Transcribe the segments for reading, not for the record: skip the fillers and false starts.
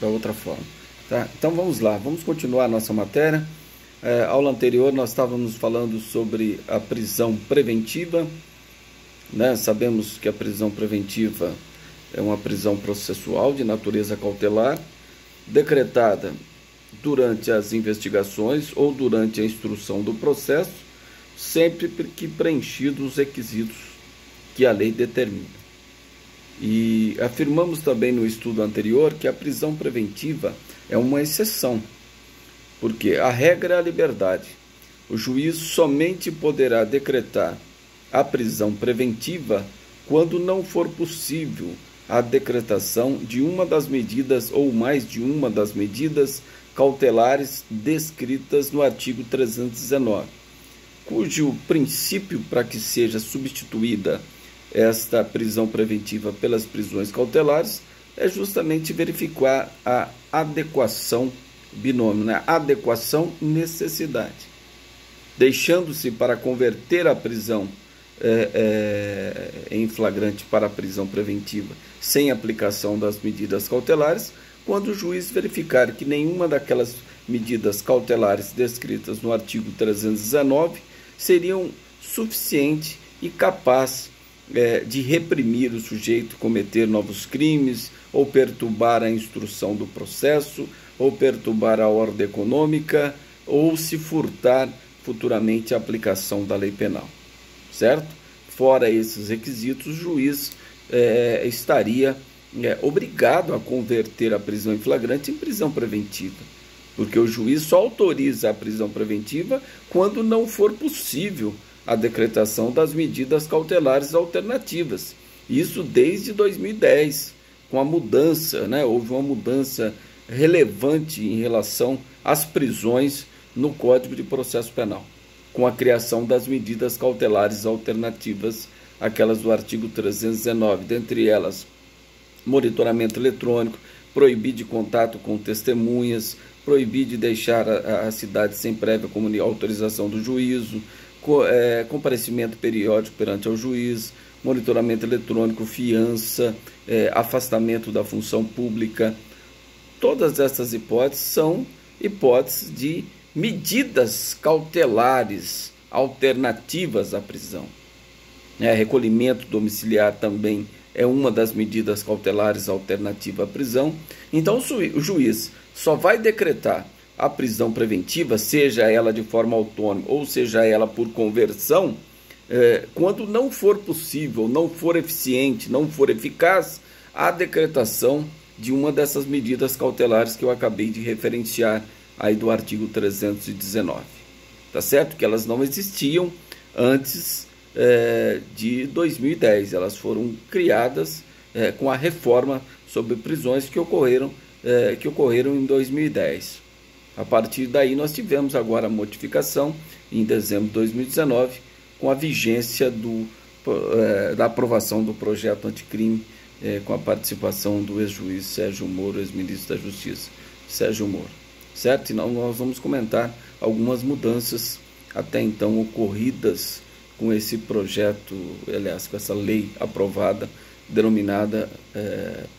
da outra forma. Tá? Então vamos lá, vamos continuar a nossa matéria. Aula anterior nós estávamos falando sobre a prisão preventiva, né? Sabemos que a prisão preventiva é uma prisão processual de natureza cautelar, decretada durante as investigações ou durante a instrução do processo, sempre que preenchidos os requisitos que a lei determina. E afirmamos também no estudo anterior que a prisão preventiva é uma exceção, porque a regra é a liberdade. O juiz somente poderá decretar a prisão preventiva quando não for possível a decretação de uma das medidas ou mais de uma das medidas cautelares descritas no artigo 319, cujo princípio para que seja substituída esta prisão preventiva pelas prisões cautelares é justamente verificar a adequação, binômio, né? Adequação-necessidade, deixando-se para converter a prisão em flagrante para a prisão preventiva sem aplicação das medidas cautelares, quando o juiz verificar que nenhuma daquelas medidas cautelares descritas no artigo 319 seriam suficientes e capazes de reprimir o sujeito cometer novos crimes, ou perturbar a instrução do processo, ou perturbar a ordem econômica, ou se furtar futuramente a aplicação da lei penal, certo? Fora esses requisitos, o juiz estaria obrigado a converter a prisão em flagrante em prisão preventiva, porque o juiz só autoriza a prisão preventiva quando não for possível a decretação das medidas cautelares alternativas. Isso desde 2010, com a mudança, né? Houve uma mudança relevante em relação às prisões no Código de Processo Penal, com a criação das medidas cautelares alternativas, aquelas do artigo 319, dentre elas monitoramento eletrônico, proibir de contato com testemunhas, proibir de deixar a cidade sem prévia autorização do juízo, comparecimento periódico perante o juiz, monitoramento eletrônico, fiança, afastamento da função pública. Todas essas hipóteses são hipóteses de medidas cautelares alternativas à prisão. Recolhimento domiciliar também é uma das medidas cautelares alternativas à prisão. Então o juiz só vai decretar a prisão preventiva, seja ela de forma autônoma ou seja ela por conversão, quando não for possível, não for eficiente, não for eficaz a decretação de uma dessas medidas cautelares que eu acabei de referenciar aí do artigo 319. Tá certo? Que elas não existiam antes de 2010, elas foram criadas com a reforma sobre prisões que ocorreram em 2010. A partir daí nós tivemos agora a modificação em dezembro de 2019, com a vigência da aprovação do projeto anticrime, com a participação do ex-juiz Sérgio Moro, ex-ministro da Justiça Sérgio Moro, certo? Então nós vamos comentar algumas mudanças até então ocorridas com esse projeto, aliás, com essa lei aprovada, denominada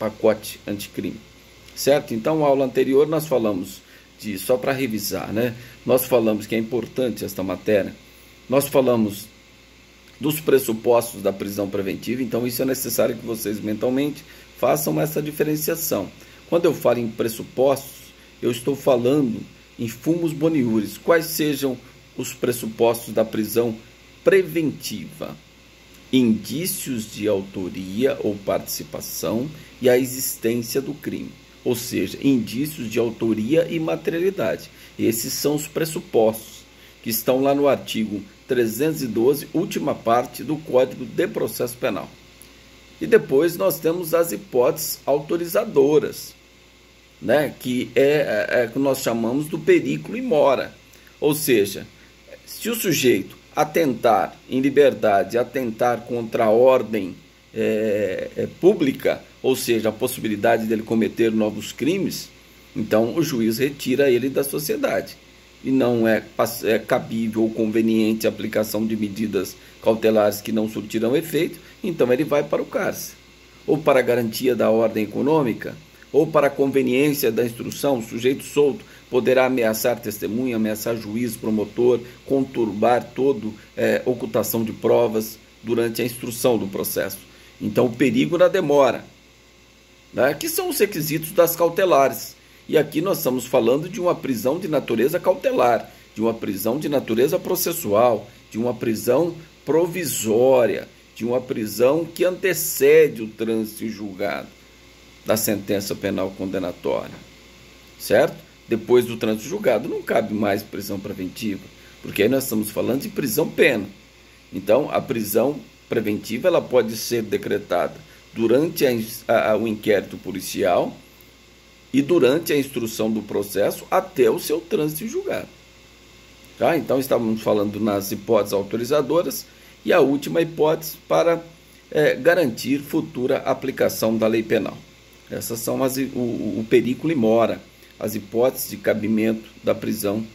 pacote anticrime, certo? Então, na aula anterior nós falamos só para revisar, né? Nós falamos que é importante esta matéria, nós falamos dos pressupostos da prisão preventiva, então isso é necessário que vocês mentalmente façam essa diferenciação. Quando eu falo em pressupostos, eu estou falando em fumus boniuris, quais sejam os pressupostos da prisão preventiva: indícios de autoria ou participação e a existência do crime. Ou seja, indícios de autoria e materialidade. Esses são os pressupostos que estão lá no artigo 312, última parte do Código de Processo Penal. E depois nós temos as hipóteses autorizadoras, né? Que que nós chamamos do periculo in mora. Ou seja, se o sujeito atentar em liberdade, atentar contra a ordem pública, ou seja, a possibilidade dele cometer novos crimes, então o juiz retira ele da sociedade. E não é cabível ou conveniente a aplicação de medidas cautelares que não surtirão efeito, então ele vai para o cárcere. Ou para a garantia da ordem econômica, ou para a conveniência da instrução, o sujeito solto poderá ameaçar testemunha, ameaçar juiz, promotor, conturbar ocultação de provas durante a instrução do processo. Então, o perigo da demora, né, que são os requisitos das cautelares. E aqui nós estamos falando de uma prisão de natureza cautelar, de uma prisão de natureza processual, de uma prisão provisória, de uma prisão que antecede o trânsito em julgado da sentença penal condenatória, certo? Depois do trânsito julgado não cabe mais prisão preventiva, porque aí nós estamos falando de prisão-pena. Então, a prisão preventiva ela pode ser decretada durante o inquérito policial e durante a instrução do processo até o seu trânsito em julgado. Tá? Então, estávamos falando nas hipóteses autorizadoras e a última hipótese para garantir futura aplicação da lei penal. Essas são o periculo e mora, as hipóteses de cabimento da prisão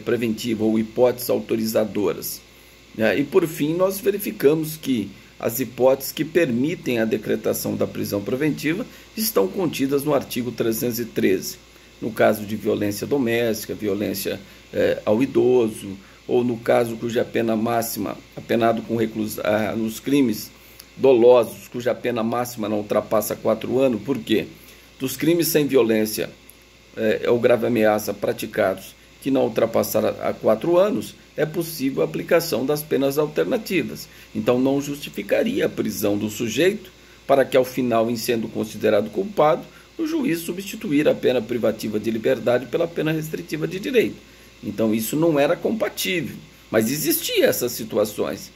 preventiva ou hipóteses autorizadoras. E por fim, nós verificamos que as hipóteses que permitem a decretação da prisão preventiva estão contidas no artigo 313, no caso de violência doméstica, violência ao idoso, ou no caso cuja pena máxima, apenado com nos crimes dolosos, cuja pena máxima não ultrapassa 4 anos. Por quê? Dos crimes sem violência ou grave ameaça praticados que não ultrapassaram a 4 anos, é possível a aplicação das penas alternativas. Então, não justificaria a prisão do sujeito para que, ao final, em sendo considerado culpado, o juiz substituir a pena privativa de liberdade pela pena restritiva de direito. Então, isso não era compatível, mas existiam essas situações.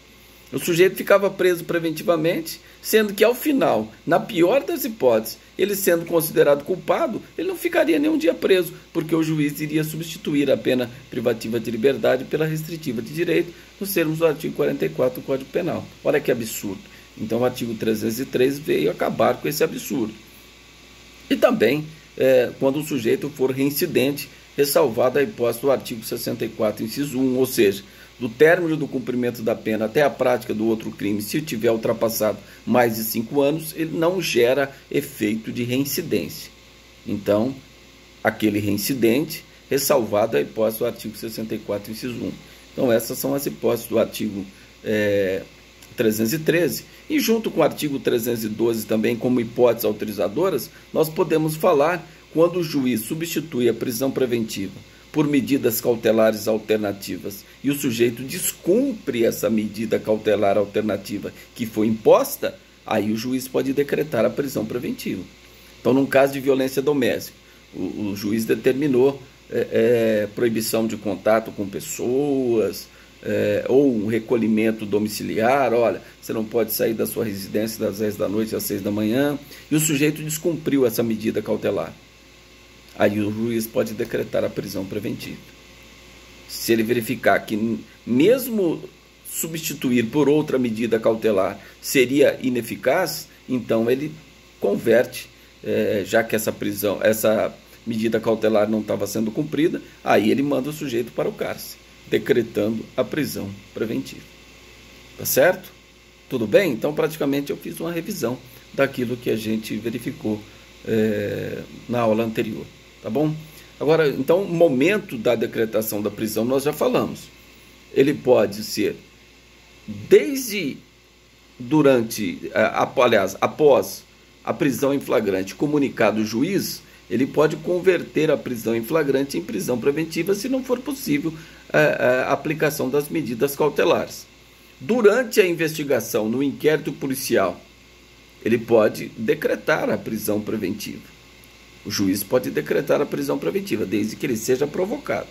O sujeito ficava preso preventivamente, sendo que, ao final, na pior das hipóteses, ele sendo considerado culpado, ele não ficaria nenhum dia preso, porque o juiz iria substituir a pena privativa de liberdade pela restritiva de direito, nos termos do artigo 44 do Código Penal. Olha que absurdo. Então, o artigo 303 veio acabar com esse absurdo. E também, quando o sujeito for reincidente, ressalvada a hipótese do artigo 64, inciso 1, ou seja, do término do cumprimento da pena até a prática do outro crime, se tiver ultrapassado mais de 5 anos, ele não gera efeito de reincidência. Então, aquele reincidente, ressalvada a hipótese do artigo 64, inciso 1. Então, essas são as hipóteses do artigo 313. E junto com o artigo 312 também, como hipóteses autorizadoras, nós podemos falar quando o juiz substitui a prisão preventiva por medidas cautelares alternativas e o sujeito descumpre essa medida cautelar alternativa que foi imposta, aí o juiz pode decretar a prisão preventiva. Então, num caso de violência doméstica, o juiz determinou proibição de contato com pessoas, ou um recolhimento domiciliar. Olha, você não pode sair da sua residência das 10 da noite às 6 da manhã, e o sujeito descumpriu essa medida cautelar. Aí o juiz pode decretar a prisão preventiva. Se ele verificar que mesmo substituir por outra medida cautelar seria ineficaz, então ele converte, já que essa medida cautelar não estava sendo cumprida, aí ele manda o sujeito para o cárcere, decretando a prisão preventiva. Tá certo? Tudo bem? Então, praticamente eu fiz uma revisão daquilo que a gente verificou na aula anterior. Tá bom? Agora, então, o momento da decretação da prisão nós já falamos. Ele pode ser após a prisão em flagrante, comunicado o juiz, ele pode converter a prisão em flagrante em prisão preventiva se não for possível a aplicação das medidas cautelares. Durante a investigação, no inquérito policial, ele pode decretar a prisão preventiva. O juiz pode decretar a prisão preventiva, desde que ele seja provocado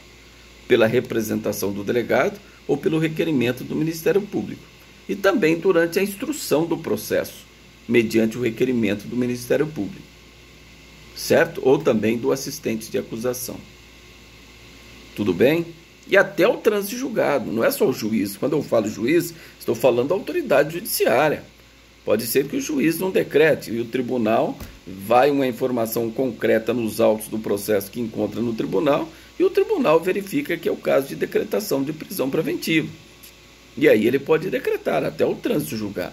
pela representação do delegado ou pelo requerimento do Ministério Público. E também durante a instrução do processo, mediante o requerimento do Ministério Público, certo? Ou também do assistente de acusação. Tudo bem? E até o trânsito julgado, não é só o juiz. Quando eu falo juiz, estou falando da autoridade judiciária. Pode ser que o juiz não decrete e o tribunal vai uma informação concreta nos autos do processo que encontra no tribunal e o tribunal verifica que é o caso de decretação de prisão preventiva. E aí ele pode decretar até o trânsito julgado.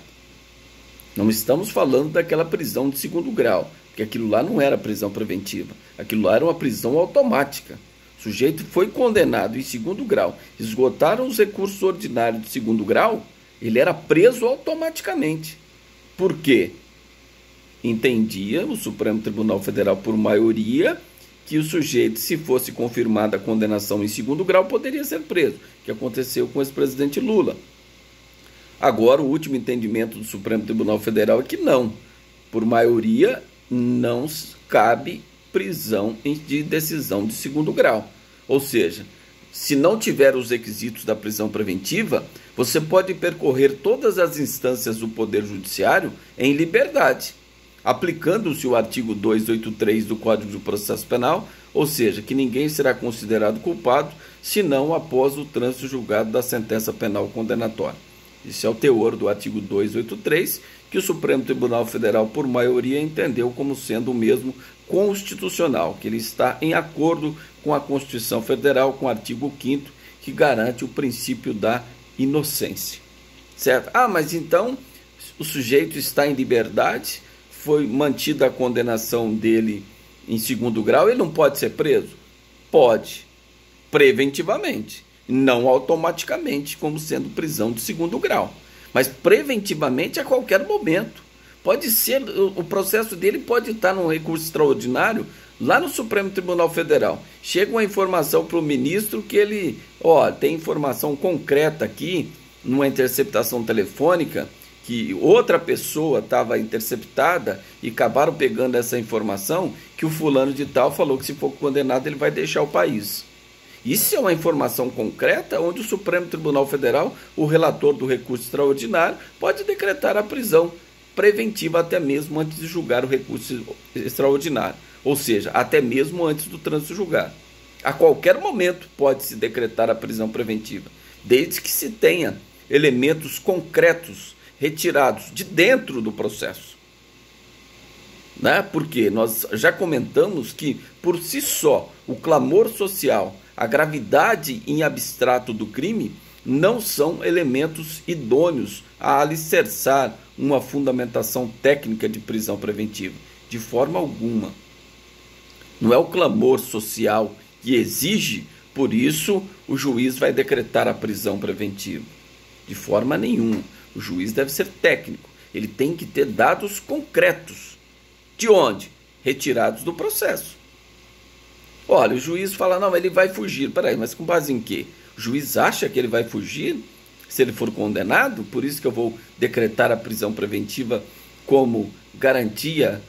Não estamos falando daquela prisão de segundo grau, porque aquilo lá não era prisão preventiva, aquilo lá era uma prisão automática. O sujeito foi condenado em segundo grau, esgotaram os recursos ordinários de segundo grau, ele era preso automaticamente. Por quê? Entendia o Supremo Tribunal Federal, por maioria, que o sujeito, se fosse confirmada a condenação em segundo grau, poderia ser preso, que aconteceu com o ex-presidente Lula. Agora, o último entendimento do Supremo Tribunal Federal é que não, por maioria, não cabe prisão de decisão de segundo grau. Ou seja, se não tiver os requisitos da prisão preventiva, você pode percorrer todas as instâncias do Poder Judiciário em liberdade, aplicando-se o artigo 283 do Código de Processo Penal, ou seja, que ninguém será considerado culpado senão após o trânsito julgado da sentença penal condenatória. Esse é o teor do artigo 283, que o Supremo Tribunal Federal, por maioria, entendeu como sendo o mesmo constitucional, que ele está em acordo com a Constituição Federal, com o artigo 5º, que garante o princípio da inocência. Certo? Mas então o sujeito está em liberdade, foi mantida a condenação dele em segundo grau, ele não pode ser preso? Pode, preventivamente, não automaticamente, como sendo prisão de segundo grau, mas preventivamente a qualquer momento. Pode ser, o processo dele pode estar num recurso extraordinário lá no Supremo Tribunal Federal. Chega uma informação para o ministro que ele, tem informação concreta aqui, numa interceptação telefônica, que outra pessoa estava interceptada e acabaram pegando essa informação, que o fulano de tal falou que se for condenado ele vai deixar o país. Isso é uma informação concreta onde o Supremo Tribunal Federal, o relator do recurso extraordinário, pode decretar a prisão preventiva até mesmo antes de julgar o recurso extraordinário, ou seja, até mesmo antes do trânsito julgado. A qualquer momento pode-se decretar a prisão preventiva, desde que se tenha elementos concretos retirados de dentro do processo. Porque nós já comentamos que, por si só, o clamor social, a gravidade em abstrato do crime, não são elementos idôneos a alicerçar uma fundamentação técnica de prisão preventiva, de forma alguma. Não é o clamor social que exige, por isso o juiz vai decretar a prisão preventiva. De forma nenhuma. O juiz deve ser técnico, ele tem que ter dados concretos. De onde? Retirados do processo. Olha, o juiz fala, não, ele vai fugir. Peraí, mas com base em quê? O juiz acha que ele vai fugir se ele for condenado? Por isso que eu vou decretar a prisão preventiva como garantia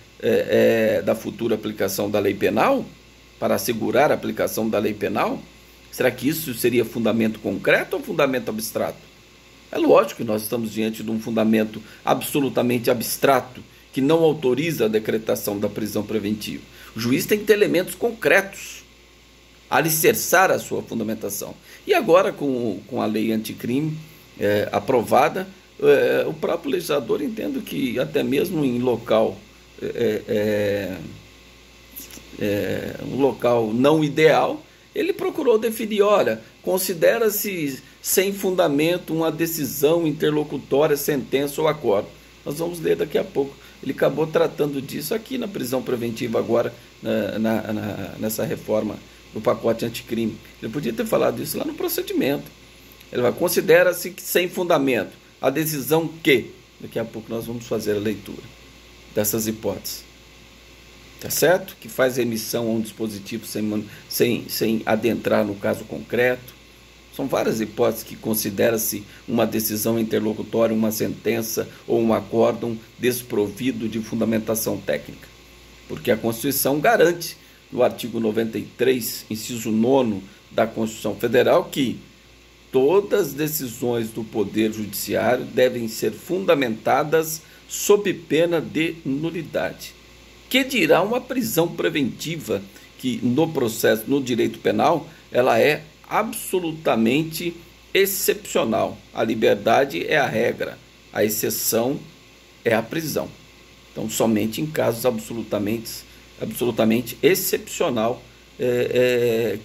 da futura aplicação da lei penal? Para assegurar a aplicação da lei penal? Será que isso seria fundamento concreto ou fundamento abstrato? É lógico que nós estamos diante de um fundamento absolutamente abstrato, que não autoriza a decretação da prisão preventiva. O juiz tem que ter elementos concretos, alicerçar a sua fundamentação. E agora, com a lei anticrime aprovada, o próprio legislador, entendo que até mesmo em local, um local não ideal, ele procurou definir, olha, considera-se sem fundamento uma decisão interlocutória, sentença ou acordo. Nós vamos ler daqui a pouco. Ele acabou tratando disso aqui na prisão preventiva agora, nessa reforma do pacote anticrime. Ele podia ter falado isso lá no procedimento. Ele vai, considera-se sem fundamento a decisão que, daqui a pouco nós vamos fazer a leitura dessas hipóteses. Tá certo? Que faz emissão a um dispositivo sem adentrar no caso concreto. São várias hipóteses que considera-se uma decisão interlocutória, uma sentença ou um acórdão desprovido de fundamentação técnica. Porque a Constituição garante, no artigo 93, inciso 9 da Constituição Federal, que todas as decisões do Poder Judiciário devem ser fundamentadas sob pena de nulidade. Que dirá uma prisão preventiva que no processo, no direito penal, ela é absolutamente excepcional. A liberdade é a regra, a exceção é a prisão. Então, somente em casos absolutamente excepcional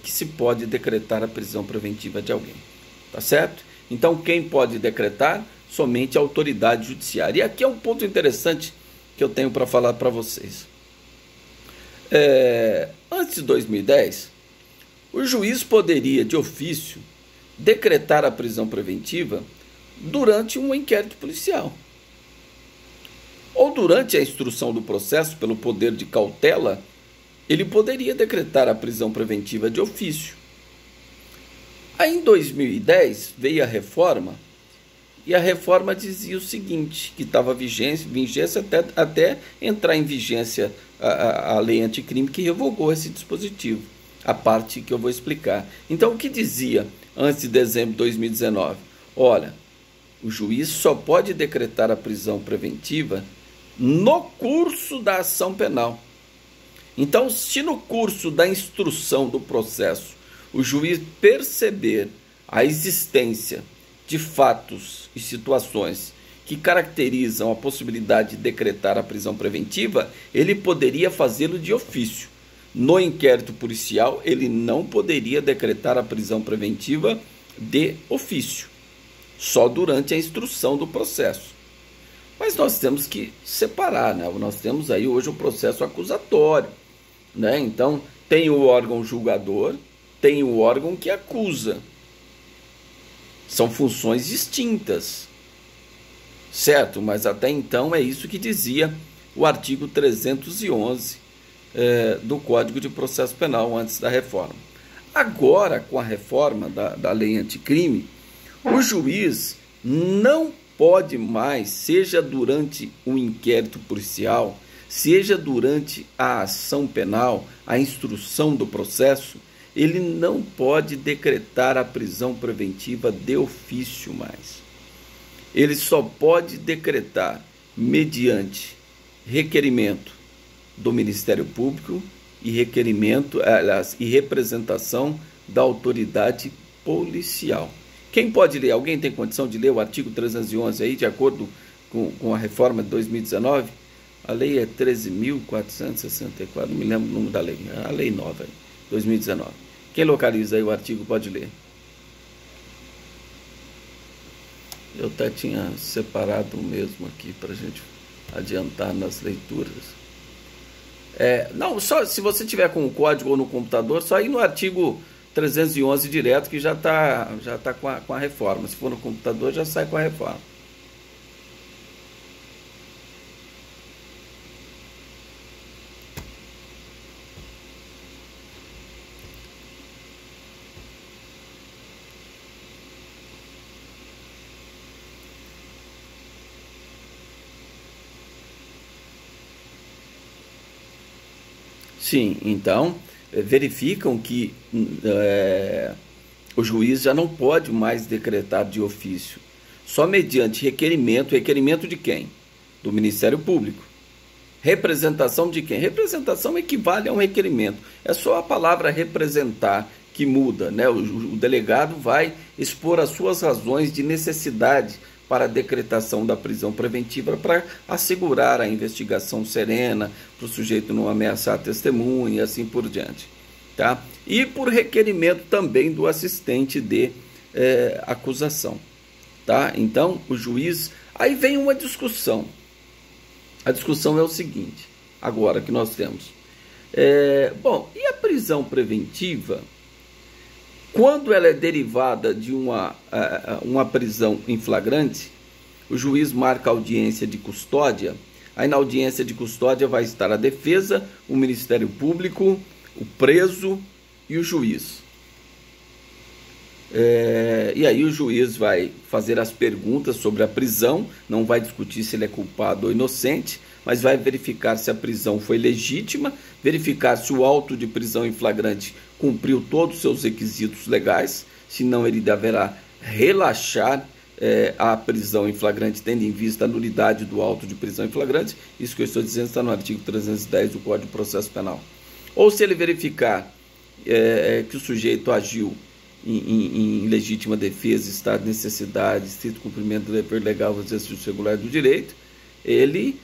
que se pode decretar a prisão preventiva de alguém. Tá certo? Então, quem pode decretar? Somente a autoridade judiciária. E aqui é um ponto interessante que eu tenho para falar para vocês. Antes de 2010, o juiz poderia, de ofício, decretar a prisão preventiva durante um inquérito policial, ou durante a instrução do processo pelo poder de cautela, ele poderia decretar a prisão preventiva de ofício. Aí em 2010 veio a reforma, e a reforma dizia o seguinte, que estava vigência até entrar em vigência a lei anticrime que revogou esse dispositivo, a parte que eu vou explicar. Então o que dizia antes de dezembro de 2019? Olha, o juiz só pode decretar a prisão preventiva no curso da ação penal. Então, se no curso da instrução do processo o juiz perceber a existência de fatos e situações que caracterizam a possibilidade de decretar a prisão preventiva, ele poderia fazê-lo de ofício. No inquérito policial, ele não poderia decretar a prisão preventiva de ofício, só durante a instrução do processo. Mas nós temos que separar, né? Nós temos aí hoje o processo acusatório, né? Então, tem o órgão julgador, tem o órgão que acusa. São funções distintas, certo? Mas até então é isso que dizia o artigo 311 do Código de Processo Penal antes da reforma. Agora, com a reforma da lei anticrime, o juiz não pode mais, seja durante o inquérito policial, seja durante a ação penal, a instrução do processo, ele não pode decretar a prisão preventiva de ofício mais. Ele só pode decretar mediante requerimento do Ministério Público e representação da autoridade policial. Quem pode ler? Alguém tem condição de ler o artigo 311 aí, de acordo com a reforma de 2019? A lei é 13.464, não me lembro o número da lei, a lei nova, 2019. Quem localiza aí o artigo pode ler. Eu até tinha separado o mesmo aqui para a gente adiantar nas leituras. Não, só se você tiver com o código ou no computador, só ir no artigo 311 direto, que já tá com a reforma. Se for no computador, já sai com a reforma. Sim, então verificam que o juiz já não pode mais decretar de ofício, só mediante requerimento. Requerimento de quem? Do Ministério Público. Representação de quem? Representação equivale a um requerimento. É só a palavra representar que muda, né? O delegado vai expor as suas razões de necessidade para a decretação da prisão preventiva, para assegurar a investigação serena, para o sujeito não ameaçar a testemunha e assim por diante. Tá? E por requerimento também do assistente de acusação. Tá? Então, o juiz... Aí vem uma discussão. A discussão é o seguinte, agora que nós temos. Bom, e a prisão preventiva, quando ela é derivada de uma prisão em flagrante, o juiz marca a audiência de custódia. Aí na audiência de custódia vai estar a defesa, o Ministério Público, o preso e o juiz. E aí o juiz vai fazer as perguntas sobre a prisão, não vai discutir se ele é culpado ou inocente, mas vai verificar se a prisão foi legítima, verificar se o auto de prisão em flagrante cumpriu todos os seus requisitos legais, senão ele deverá relaxar a prisão em flagrante, tendo em vista a nulidade do auto de prisão em flagrante. Isso que eu estou dizendo está no artigo 310 do Código de Processo Penal. Ou se ele verificar que o sujeito agiu em legítima defesa, estado de necessidade, estrito cumprimento do dever legal do exercício regular do direito, ele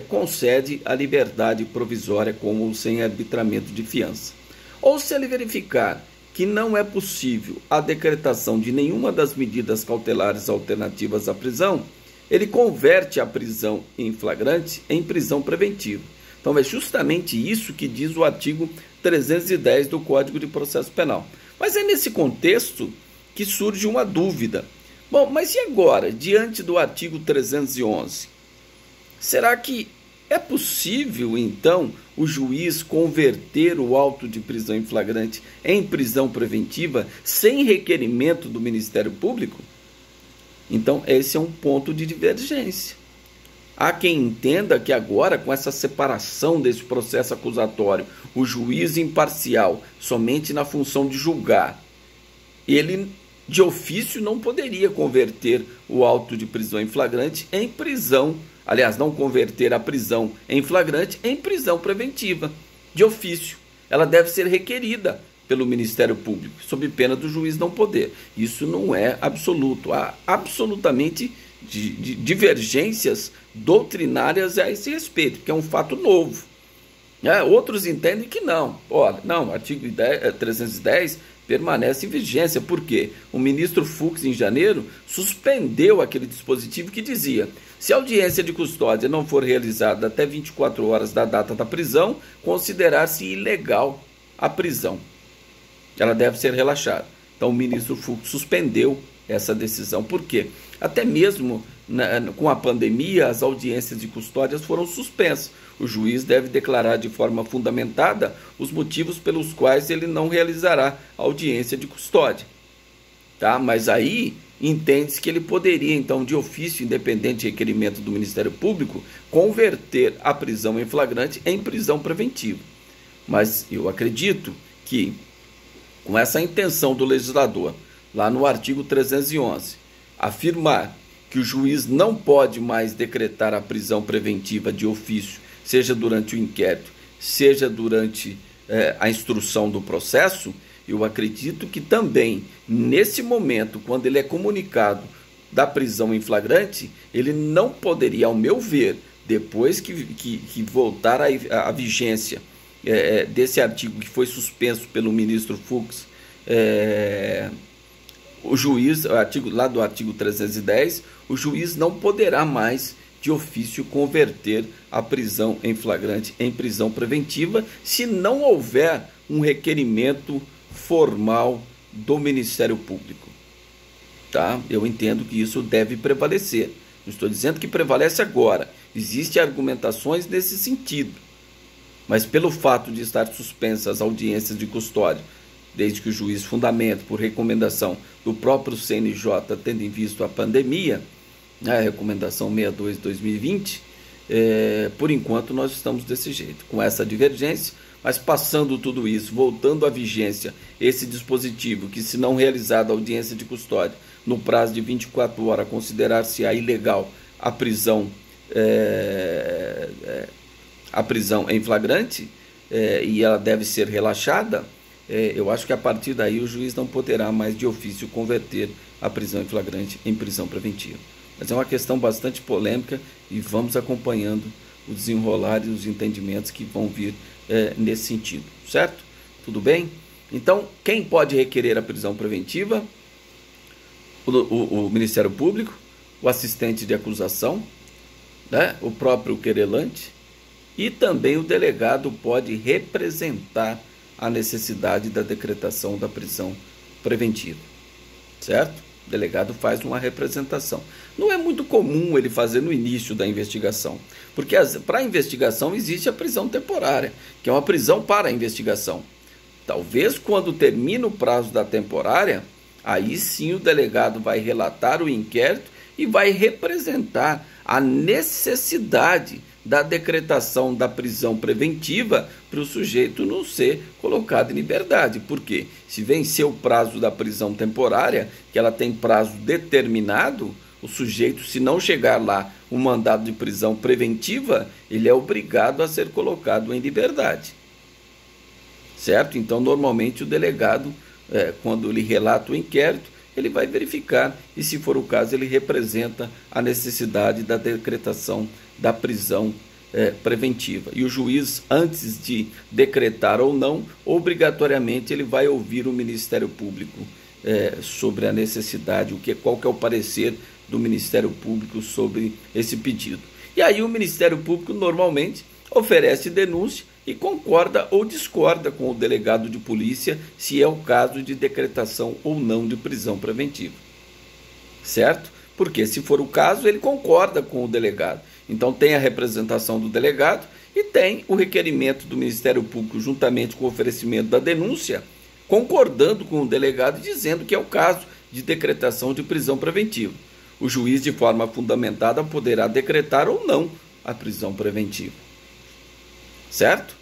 concede a liberdade provisória com ou sem arbitramento de fiança. Ou se ele verificar que não é possível a decretação de nenhuma das medidas cautelares alternativas à prisão, ele converte a prisão em flagrante em prisão preventiva. Então é justamente isso que diz o artigo 310 do Código de Processo Penal. Mas é nesse contexto que surge uma dúvida. Bom, mas e agora, diante do artigo 311? Será que é possível, então, o juiz converter o auto de prisão em flagrante em prisão preventiva sem requerimento do Ministério Público? Então, esse é um ponto de divergência. Há quem entenda que agora, com essa separação desse processo acusatório, o juiz imparcial, somente na função de julgar, ele, de ofício, não poderia converter o auto de prisão em flagrante em prisão. Aliás, não converter a prisão em flagrante em prisão preventiva, de ofício. Ela deve ser requerida pelo Ministério Público, sob pena do juiz não poder. Isso não é absoluto. Há absolutamente divergências doutrinárias a esse respeito, porque é um fato novo. Outros entendem que não. Olha, não, o artigo 310 permanece em vigência. Por quê? O ministro Fux, em janeiro, suspendeu aquele dispositivo que dizia: se a audiência de custódia não for realizada até 24 horas da data da prisão, considerar-se ilegal a prisão. Ela deve ser relaxada. Então o ministro Fux suspendeu essa decisão. Por quê? Até mesmo com a pandemia, as audiências de custódias foram suspensas. O juiz deve declarar de forma fundamentada os motivos pelos quais ele não realizará a audiência de custódia. Tá? Mas aí entende-se que ele poderia, então, de ofício, independente de requerimento do Ministério Público, converter a prisão em flagrante em prisão preventiva. Mas eu acredito que, com essa intenção do legislador, lá no artigo 311, afirmar que o juiz não pode mais decretar a prisão preventiva de ofício, seja durante o inquérito, seja durante a instrução do processo, eu acredito que também, nesse momento, quando ele é comunicado da prisão em flagrante, ele não poderia, ao meu ver, depois que voltar à vigência desse artigo que foi suspenso pelo ministro Fux, o juiz, lá do artigo 310, o juiz não poderá mais, de ofício, converter a prisão em flagrante em prisão preventiva, se não houver um requerimento formal do Ministério Público. Tá? Eu entendo que isso deve prevalecer. Não estou dizendo que prevalece agora. Existem argumentações nesse sentido. Mas pelo fato de estar suspensas as audiências de custódia, desde que o juiz fundamente, por recomendação do próprio CNJ, tendo em vista a pandemia, a recomendação 62/2020, por enquanto nós estamos desse jeito, com essa divergência, mas passando tudo isso, voltando à vigência, esse dispositivo que, se não realizada a audiência de custódia, no prazo de 24 horas, considerar-se-á ilegal a prisão em flagrante, e ela deve ser relaxada, eu acho que a partir daí o juiz não poderá mais de ofício converter a prisão em flagrante em prisão preventiva. Mas é uma questão bastante polêmica e vamos acompanhando o desenrolar e os entendimentos que vão vir nesse sentido, certo? Tudo bem? Então, quem pode requerer a prisão preventiva? O Ministério Público, o assistente de acusação, né? O próprio querelante, e também o delegado pode representar a necessidade da decretação da prisão preventiva, certo? O delegado faz uma representação. Não é muito comum ele fazer no início da investigação, porque para a investigação existe a prisão temporária, que é uma prisão para a investigação. Talvez quando termina o prazo da temporária, aí sim o delegado vai relatar o inquérito e vai representar a necessidade da decretação da prisão preventiva para o sujeito não ser colocado em liberdade. Por quê? Se vencer o prazo da prisão temporária, que ela tem prazo determinado, o sujeito, se não chegar lá um mandado de prisão preventiva, ele é obrigado a ser colocado em liberdade. Certo? Então, normalmente, o delegado, quando ele relata o inquérito, ele vai verificar e, se for o caso, ele representa a necessidade da decretação da prisão preventiva. E o juiz, antes de decretar ou não, obrigatoriamente ele vai ouvir o Ministério Público sobre a necessidade, qual que é o parecer do Ministério Público sobre esse pedido. E aí o Ministério Público normalmente oferece denúncia e concorda ou discorda com o delegado de polícia se é o caso de decretação ou não de prisão preventiva. Certo? Porque se for o caso, ele concorda com o delegado. Então tem a representação do delegado e tem o requerimento do Ministério Público juntamente com o oferecimento da denúncia, concordando com o delegado e dizendo que é o caso de decretação de prisão preventiva. O juiz, de forma fundamentada, poderá decretar ou não a prisão preventiva. Certo?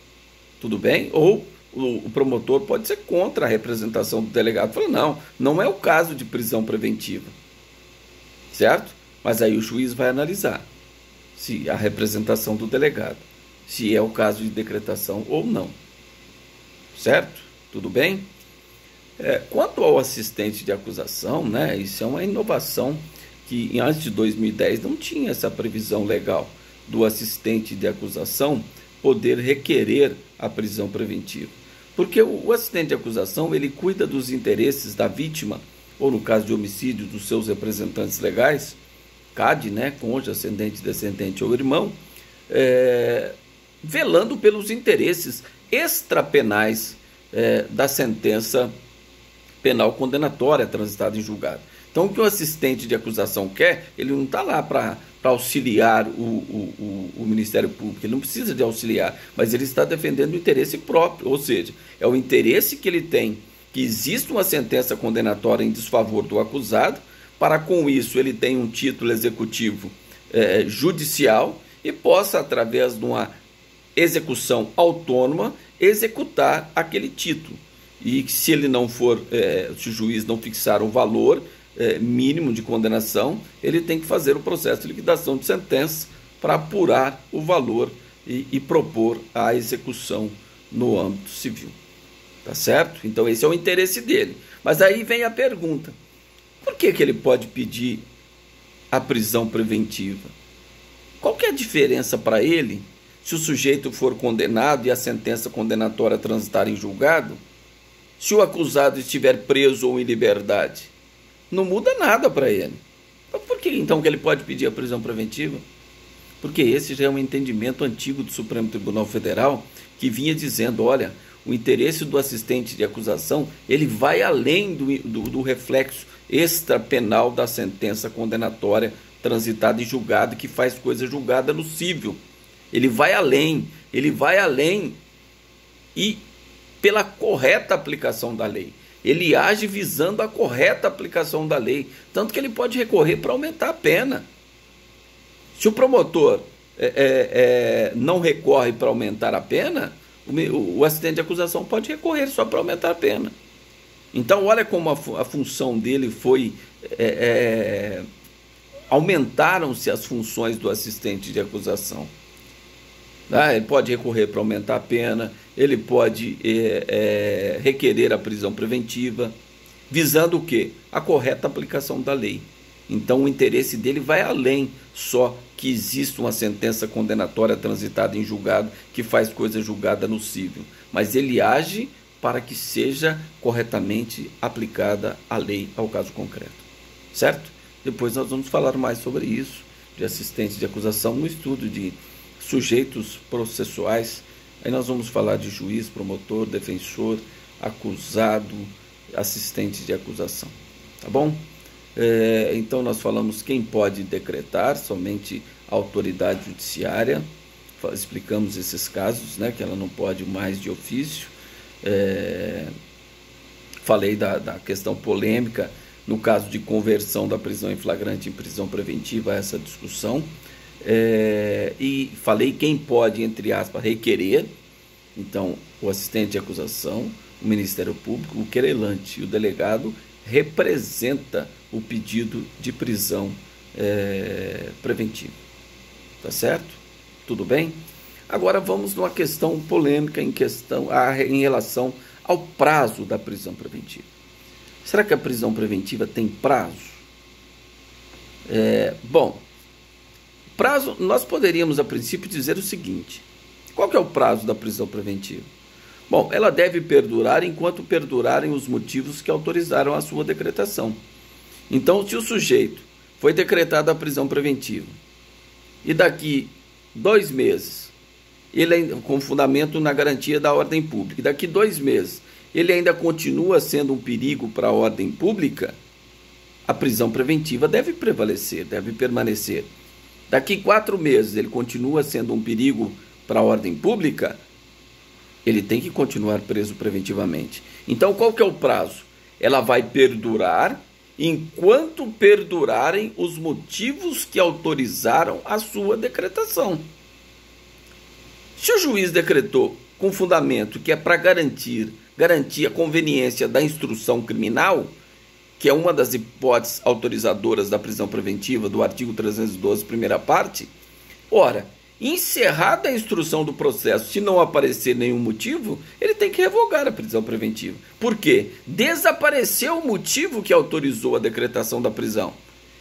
Tudo bem? Ou o promotor pode ser contra a representação do delegado. Fala, não é o caso de prisão preventiva. Certo? Mas aí o juiz vai analisar se a representação do delegado, se é o caso de decretação ou não. Certo? Tudo bem? Quanto ao assistente de acusação, né, isso é uma inovação que antes de 2010 não tinha essa previsão legal do assistente de acusação poder requerer a prisão preventiva. Porque o assistente de acusação, ele cuida dos interesses da vítima, ou no caso de homicídio, dos seus representantes legais, CAD, né, cônjuge, ascendente, descendente ou irmão, velando pelos interesses extrapenais da sentença penal condenatória transitada em julgado. Então, o que o assistente de acusação quer, ele não está lá para auxiliar o Ministério Público, ele não precisa de auxiliar, mas ele está defendendo o interesse próprio, ou seja, é o interesse que ele tem que exista uma sentença condenatória em desfavor do acusado, para com isso ele tenha um título executivo judicial e possa, através de uma execução autônoma, executar aquele título. E se ele não for, se o juiz não fixar o valor mínimo de condenação, ele tem que fazer o processo de liquidação de sentença para apurar o valor e propor a execução no âmbito civil. Tá certo? Então esse é o interesse dele. Mas aí vem a pergunta: por que ele pode pedir a prisão preventiva? Qual que é a diferença para ele se o sujeito for condenado e a sentença condenatória transitar em julgado, se o acusado estiver preso ou em liberdade? Não muda nada para ele. Por que então que ele pode pedir a prisão preventiva? Porque esse já é um entendimento antigo do Supremo Tribunal Federal, que vinha dizendo, olha, o interesse do assistente de acusação, ele vai além do reflexo extrapenal da sentença condenatória transitada em julgado, que faz coisa julgada no cível. Ele vai além e pela correta aplicação da lei. Ele age visando a correta aplicação da lei, tanto que ele pode recorrer para aumentar a pena. Se o promotor não recorre para aumentar a pena, o assistente de acusação pode recorrer só para aumentar a pena. Então, olha como a função dele foi... aumentaram-se as funções do assistente de acusação. Ele pode recorrer para aumentar a pena, ele pode requerer a prisão preventiva, visando o quê? A correta aplicação da lei. Então o interesse dele vai além só que exista uma sentença condenatória transitada em julgado que faz coisa julgada no cível, mas ele age para que seja corretamente aplicada a lei ao caso concreto. Certo? Depois nós vamos falar mais sobre isso, de assistente de acusação, no estudo de sujeitos processuais. Aí nós vamos falar de juiz, promotor, defensor, acusado, assistente de acusação. Tá bom? Então nós falamos quem pode decretar, somente a autoridade judiciária. Explicamos esses casos, né, que ela não pode mais de ofício. Falei da questão polêmica no caso de conversão da prisão em flagrante em prisão preventiva, essa discussão. E falei quem pode, entre aspas, requerer. Então, o assistente de acusação, o Ministério Público, o querelante e o delegado representa o pedido de prisão preventiva. Tá certo? Tudo bem? Agora vamos numa questão polêmica em relação ao prazo da prisão preventiva. Será que a prisão preventiva tem prazo? Bom, prazo, nós poderíamos a princípio dizer o seguinte: qual que é o prazo da prisão preventiva? Bom, ela deve perdurar enquanto perdurarem os motivos que autorizaram a sua decretação. Então, se o sujeito foi decretado a prisão preventiva e daqui 2 meses com fundamento na garantia da ordem pública, e daqui 2 meses ele ainda continua sendo um perigo para a ordem pública, a prisão preventiva deve prevalecer, deve permanecer. Daqui 4 meses ele continua sendo um perigo para a ordem pública, ele tem que continuar preso preventivamente. Então, qual que é o prazo? Ela vai perdurar enquanto perdurarem os motivos que autorizaram a sua decretação. Se o juiz decretou com fundamento que é para garantir a conveniência da instrução criminal, que é uma das hipóteses autorizadoras da prisão preventiva do artigo 312, primeira parte, ora, encerrada a instrução do processo, se não aparecer nenhum motivo, ele tem que revogar a prisão preventiva. Por quê? Desapareceu o motivo que autorizou a decretação da prisão.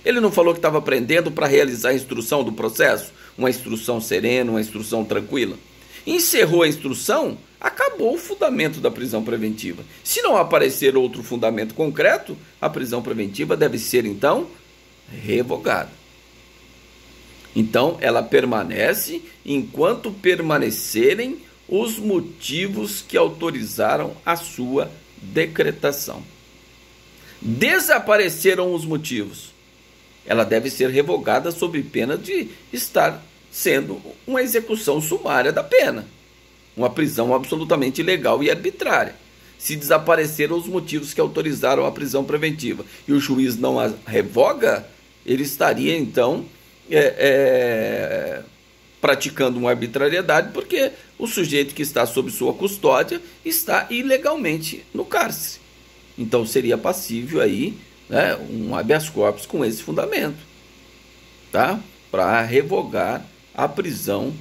Ele não falou que estava prendendo para realizar a instrução do processo? Uma instrução serena, uma instrução tranquila. Encerrou a instrução, acabou o fundamento da prisão preventiva. Se não aparecer outro fundamento concreto, a prisão preventiva deve ser, então, revogada. Então, ela permanece enquanto permanecerem os motivos que autorizaram a sua decretação. Desapareceram os motivos, ela deve ser revogada sob pena de estar sendo uma execução sumária da pena, uma prisão absolutamente ilegal e arbitrária. Se desapareceram os motivos que autorizaram a prisão preventiva e o juiz não a revoga, ele estaria então praticando uma arbitrariedade, porque o sujeito que está sob sua custódia está ilegalmente no cárcere. Então seria passível aí, né, um habeas corpus com esse fundamento, tá? Para revogar a prisão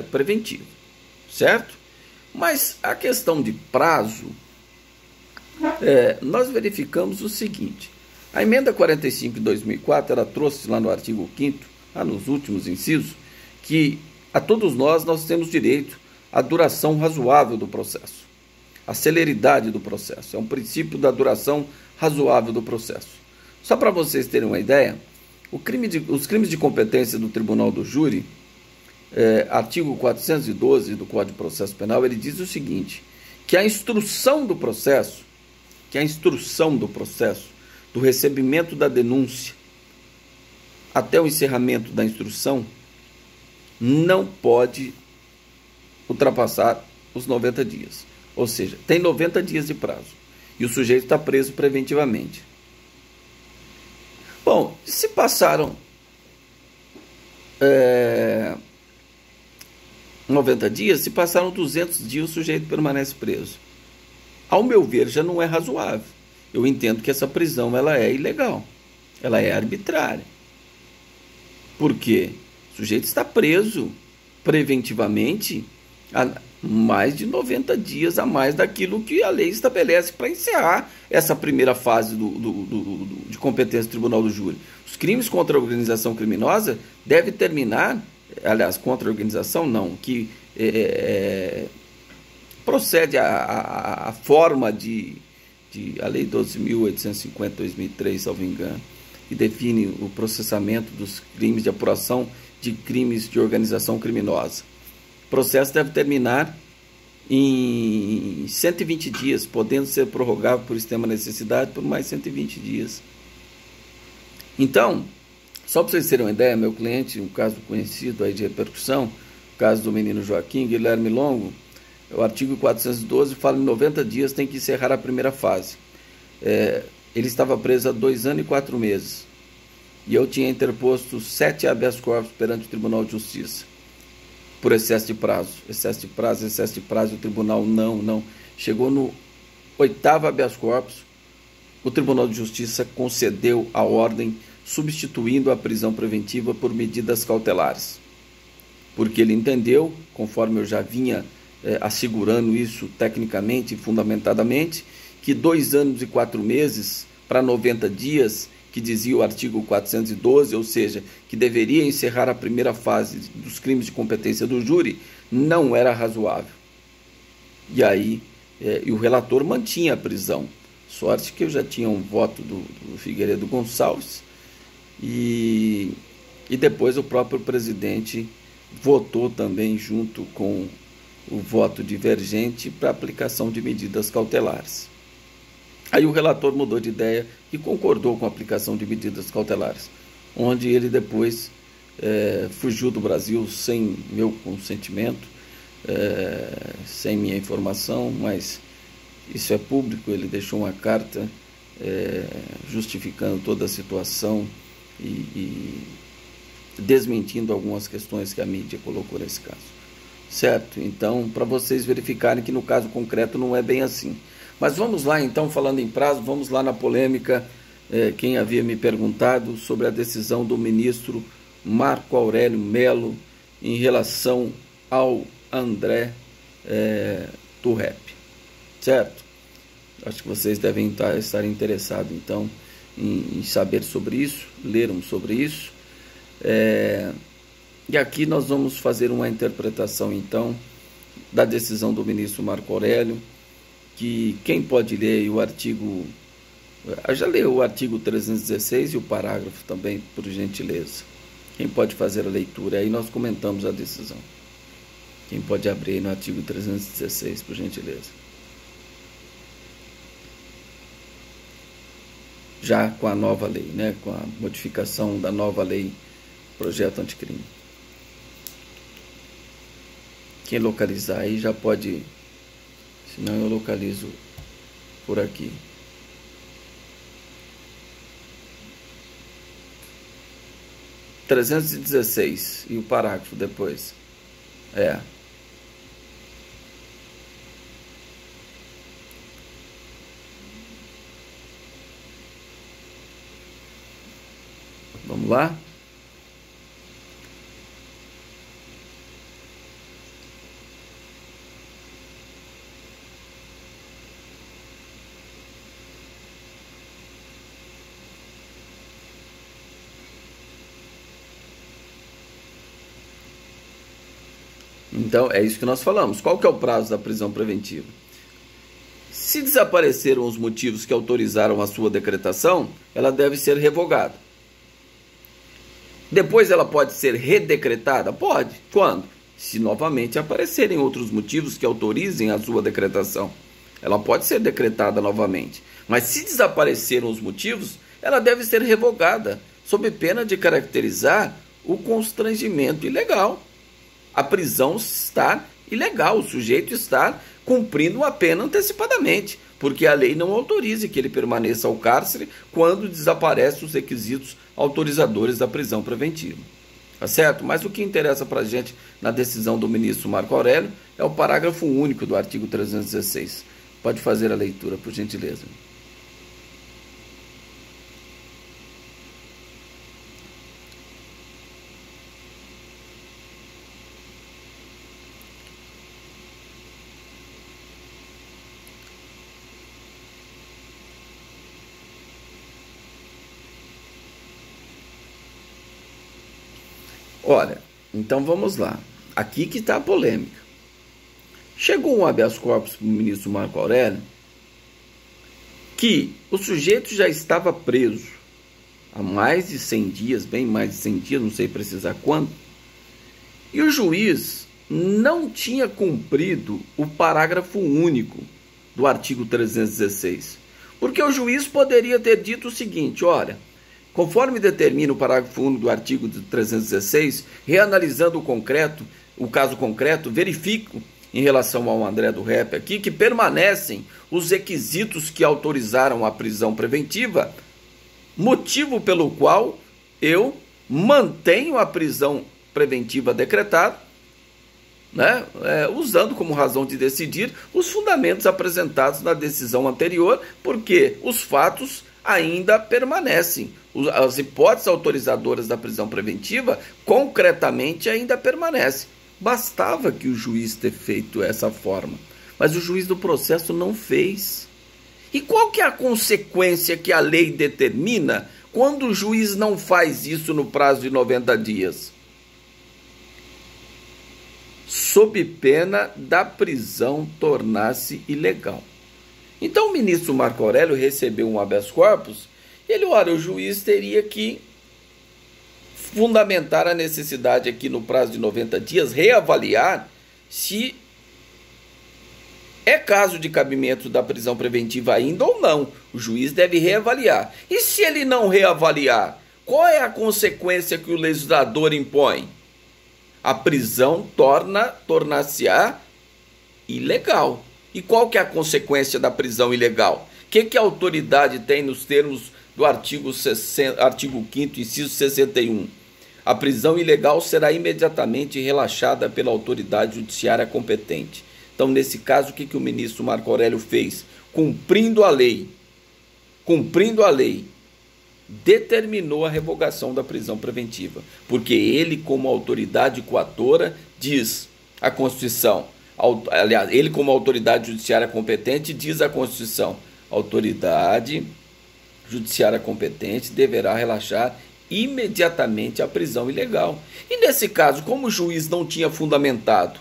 preventiva, certo? Mas a questão de prazo, nós verificamos o seguinte: a emenda 45 de 2004, ela trouxe lá no artigo 5º, lá nos últimos incisos, que a todos nós temos direito à duração razoável do processo, à celeridade do processo. É um princípio da duração razoável do processo. Só para vocês terem uma ideia, os crimes de competência do Tribunal do Júri, artigo 412 do Código de Processo Penal, ele diz o seguinte, que a instrução do processo, do recebimento da denúncia até o encerramento da instrução, não pode ultrapassar os 90 dias. Ou seja, tem 90 dias de prazo e o sujeito está preso preventivamente. Bom, se passaram 90 dias, se passaram 200 dias, o sujeito permanece preso. Ao meu ver, já não é razoável. Eu entendo que essa prisão ela é ilegal, ela é arbitrária. Por quê? O sujeito está preso preventivamente há mais de 90 dias a mais daquilo que a lei estabelece para encerrar essa primeira fase de competência do Tribunal do Júri. Os crimes contra a organização criminosa devem terminar, aliás, contra a organização não, que procede a forma a Lei 12.850/2003, salvo engano, que define o processamento dos crimes de apuração de crimes de organização criminosa. O processo deve terminar em 120 dias, podendo ser prorrogável por extrema necessidade por mais 120 dias. Então, só para vocês terem uma ideia, meu cliente, um caso conhecido aí de repercussão, o caso do menino Joaquim Guilherme Longo, o artigo 412 fala em 90 dias tem que encerrar a primeira fase. Ele estava preso há 2 anos e 4 meses. E eu tinha interposto 7 habeas corpus perante o Tribunal de Justiça por excesso de prazo. Excesso de prazo, o tribunal não. Chegou no 8º habeas corpus, o Tribunal de Justiça concedeu a ordem substituindo a prisão preventiva por medidas cautelares. Porque ele entendeu, conforme eu já vinha assegurando isso tecnicamente e fundamentadamente, que 2 anos e 4 meses para 90 dias, que dizia o artigo 412, ou seja, que deveria encerrar a primeira fase dos crimes de competência do júri, não era razoável. E aí, o relator mantinha a prisão. Sorte que eu já tinha um voto do Figueiredo Gonçalves e depois o próprio presidente votou também junto com o voto divergente para aplicação de medidas cautelares. Aí o relator mudou de ideia e concordou com a aplicação de medidas cautelares, onde ele depois fugiu do Brasil sem meu consentimento, sem minha informação, mas isso é público. Ele deixou uma carta justificando toda a situação e desmentindo algumas questões que a mídia colocou nesse caso. Certo? Então, para vocês verificarem que no caso concreto não é bem assim. Mas vamos lá, então, falando em prazo, vamos lá na polêmica. Quem havia me perguntado sobre a decisão do ministro Marco Aurélio Mello em relação ao André do Rep. Certo? Acho que vocês devem estar interessados, então, em saber sobre isso, leram sobre isso. E aqui nós vamos fazer uma interpretação, então, da decisão do ministro Marco Aurélio, que quem pode ler o artigo... Já leu o artigo 316 e o parágrafo também, por gentileza. Quem pode fazer a leitura? Aí nós comentamos a decisão. Quem pode abrir no artigo 316, por gentileza? Já com a nova lei, né? Com a modificação da nova lei, projeto anticrime. Quem localizar aí já pode, senão eu localizo por aqui. (316) 316 e o parágrafo depois. Vamos lá? Então, é isso que nós falamos. Qual que é o prazo da prisão preventiva? Se desapareceram os motivos que autorizaram a sua decretação, ela deve ser revogada. Depois ela pode ser redecretada? Pode. Quando? Se novamente aparecerem outros motivos que autorizem a sua decretação. Ela pode ser decretada novamente. Mas se desapareceram os motivos, ela deve ser revogada, sob pena de caracterizar o constrangimento ilegal. A prisão está ilegal, o sujeito está cumprindo uma pena antecipadamente, porque a lei não autoriza que ele permaneça ao cárcere quando desaparecem os requisitos autorizadores da prisão preventiva. Tá certo? Mas o que interessa para a gente na decisão do ministro Marco Aurélio é o parágrafo único do artigo 316. Pode fazer a leitura, por gentileza. Olha, então vamos lá. Aqui que está a polêmica. Chegou um habeas corpus para o ministro Marco Aurélio que o sujeito já estava preso há mais de 100 dias, bem mais de 100 dias, não sei precisar quando, e o juiz não tinha cumprido o parágrafo único do artigo 316. Porque o juiz poderia ter dito o seguinte: olha, conforme determina o parágrafo único do artigo 316, reanalisando o caso concreto, verifico em relação ao André do Rep aqui que permanecem os requisitos que autorizaram a prisão preventiva, motivo pelo qual eu mantenho a prisão preventiva decretada, né, usando como razão de decidir os fundamentos apresentados na decisão anterior, porque os fatos ainda permanecem. As hipóteses autorizadoras da prisão preventiva concretamente ainda permanecem. Bastava que o juiz ter feito essa forma, mas o juiz do processo não fez. E qual que é a consequência que a lei determina quando o juiz não faz isso no prazo de 90 dias? Sob pena da prisão tornar-se ilegal. Então o ministro Marco Aurélio recebeu um habeas corpus, ele, olha, o juiz teria que fundamentar a necessidade aqui no prazo de 90 dias, reavaliar se é caso de cabimento da prisão preventiva ainda ou não. O juiz deve reavaliar. E se ele não reavaliar, qual é a consequência que o legislador impõe? A prisão tornar-se-á ilegal. E qual que é a consequência da prisão ilegal? O que a autoridade tem nos termos do artigo 5º, inciso 61? A prisão ilegal será imediatamente relaxada pela autoridade judiciária competente. Então, nesse caso, o que o ministro Marco Aurélio fez? Cumprindo a lei, determinou a revogação da prisão preventiva. Porque ele, como autoridade coatora, diz a Constituição, aliás, ele como autoridade judiciária competente, diz a Constituição, a autoridade judiciária competente deverá relaxar imediatamente a prisão ilegal. E nesse caso, como o juiz não tinha fundamentado,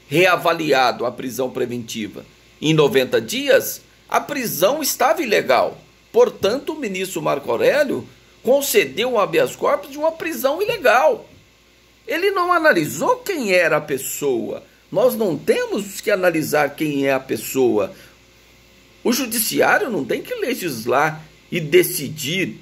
reavaliado a prisão preventiva em 90 dias, a prisão estava ilegal. Portanto, o ministro Marco Aurélio concedeu um habeas corpus de uma prisão ilegal. Ele não analisou quem era a pessoa. Nós não temos que analisar quem é a pessoa. O judiciário não tem que legislar e decidir,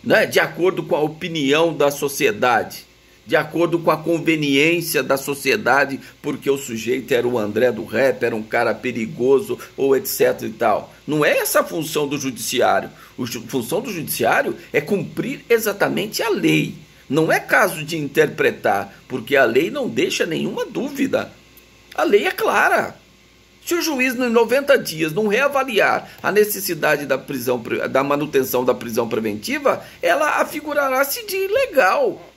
né, de acordo com a opinião da sociedade, de acordo com a conveniência da sociedade, porque o sujeito era o André do rap, era um cara perigoso, ou etc e tal. Não é essa a função do judiciário. A função do judiciário é cumprir exatamente a lei. Não é caso de interpretar, porque a lei não deixa nenhuma dúvida. A lei é clara. Se o juiz, em 90 dias, não reavaliar a necessidade da manutenção da prisão preventiva, ela afigurará-se de ilegal.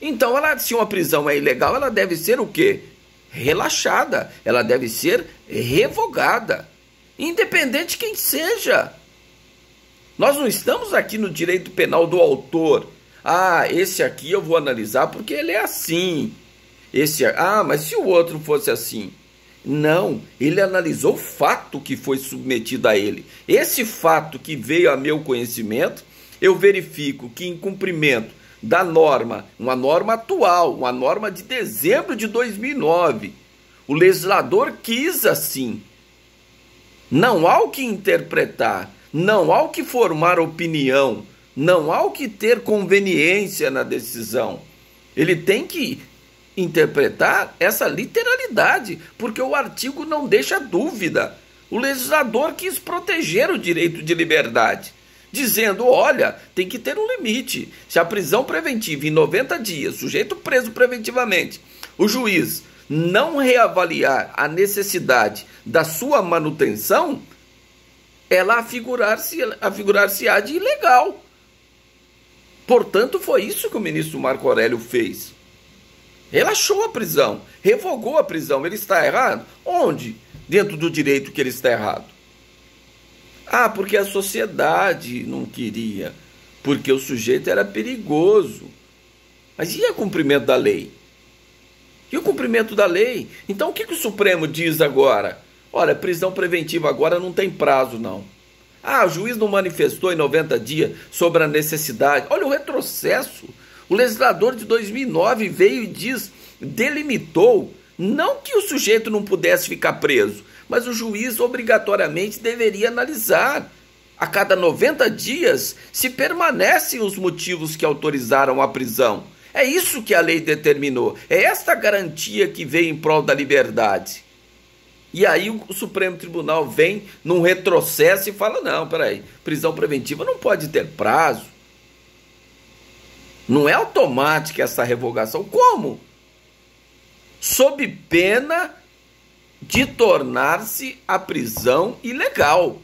Então, se uma prisão é ilegal, ela deve ser o quê? Relaxada. Ela deve ser revogada. Independente de quem seja. Nós não estamos aqui no direito penal do autor. Ah, esse aqui eu vou analisar porque ele é assim. Mas se o outro fosse assim? Não, ele analisou o fato que foi submetido a ele. Esse fato que veio a meu conhecimento, eu verifico que em cumprimento da norma, uma norma atual, uma norma de dezembro de 2009, o legislador quis assim. Não há o que interpretar, não há o que formar opinião, não há o que ter conveniência na decisão. Ele tem que interpretar essa literalidade, porque o artigo não deixa dúvida. O legislador quis proteger o direito de liberdade, dizendo, olha, tem que ter um limite. Se a prisão preventiva em 90 dias, sujeito preso preventivamente, o juiz não reavaliar a necessidade da sua manutenção, ela afigurar-se-á de ilegal. Portanto, foi isso que o ministro Marco Aurélio fez. Relaxou a prisão, revogou a prisão. Ele está errado? Onde? Dentro do direito que ele está errado. Ah, porque a sociedade não queria, porque o sujeito era perigoso. Mas e o cumprimento da lei? E o cumprimento da lei? Então o que o Supremo diz agora? Olha, prisão preventiva agora não tem prazo, não. Ah, o juiz não manifestou em 90 dias sobre a necessidade. Olha o retrocesso. O legislador de 2009 veio e delimitou, não que o sujeito não pudesse ficar preso, mas o juiz obrigatoriamente deveria analisar a cada 90 dias se permanecem os motivos que autorizaram a prisão. É isso que a lei determinou, é esta garantia que veio em prol da liberdade. E aí o Supremo Tribunal vem num retrocesso e fala, não, peraí, prisão preventiva não pode ter prazo. Não é automática essa revogação. Como? Sob pena de tornar-se a prisão ilegal.